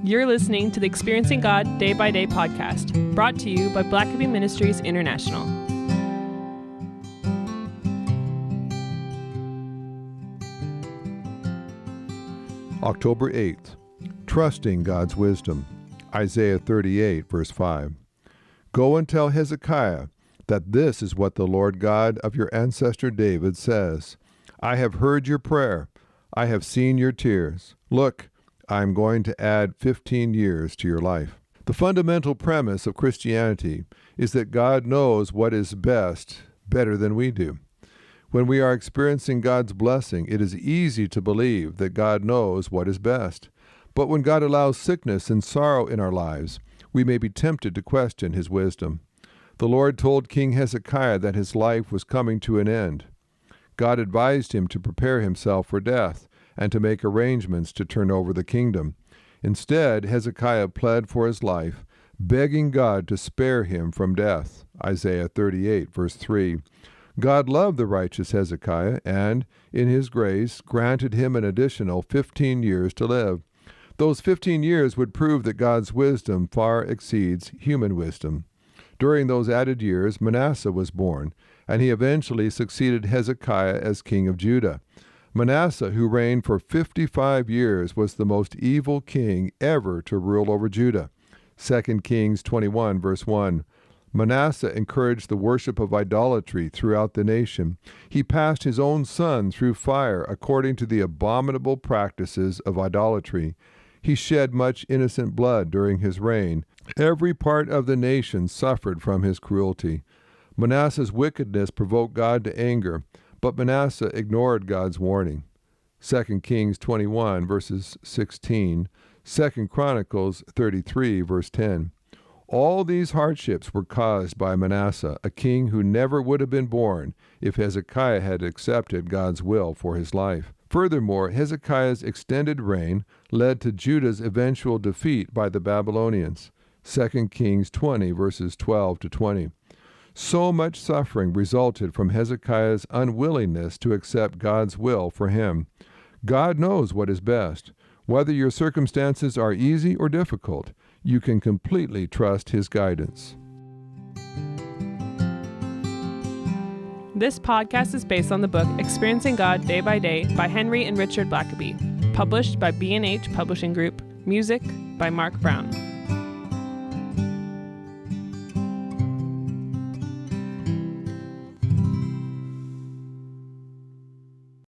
You're listening to the Experiencing God Day by Day podcast, brought to you by Blackaby Ministries International. October 8th, Trusting God's Wisdom. Isaiah 38, verse 5. Go and tell Hezekiah that this is what the Lord God of your ancestor David says. I have heard your prayer. I have seen your tears. Look, I am going to add 15 years to your life. The fundamental premise of Christianity is that God knows what is best better than we do. When we are experiencing God's blessing, it is easy to believe that God knows what is best. But when God allows sickness and sorrow in our lives, we may be tempted to question His wisdom. The Lord told King Hezekiah that his life was coming to an end. God advised him to prepare himself for death and to make arrangements to turn over the kingdom. Instead, Hezekiah pled for his life, begging God to spare him from death. Isaiah 38, verse 3. God loved the righteous Hezekiah and, in His grace, granted him an additional 15 years to live. Those 15 years would prove that God's wisdom far exceeds human wisdom. During those added years, Manasseh was born, and he eventually succeeded Hezekiah as king of Judah. Manasseh, who reigned for 55 years, was the most evil king ever to rule over Judah. 2 Kings 21, verse 1. Manasseh encouraged the worship of idolatry throughout the nation. He passed his own son through fire according to the abominable practices of idolatry. He shed much innocent blood during his reign. Every part of the nation suffered from his cruelty. Manasseh's wickedness provoked God to anger, but Manasseh ignored God's warning. 2 Kings 21, verses 16, 2 Chronicles 33, verse 10. All these hardships were caused by Manasseh, a king who never would have been born if Hezekiah had accepted God's will for his life. Furthermore, Hezekiah's extended reign led to Judah's eventual defeat by the Babylonians. 2 Kings 20, verses 12 to 20. So much suffering resulted from Hezekiah's unwillingness to accept God's will for him. God knows what is best. Whether your circumstances are easy or difficult, you can completely trust His guidance. This podcast is based on the book Experiencing God Day by Day by Henry and Richard Blackaby, published by B&H Publishing Group, music by Mark Brown.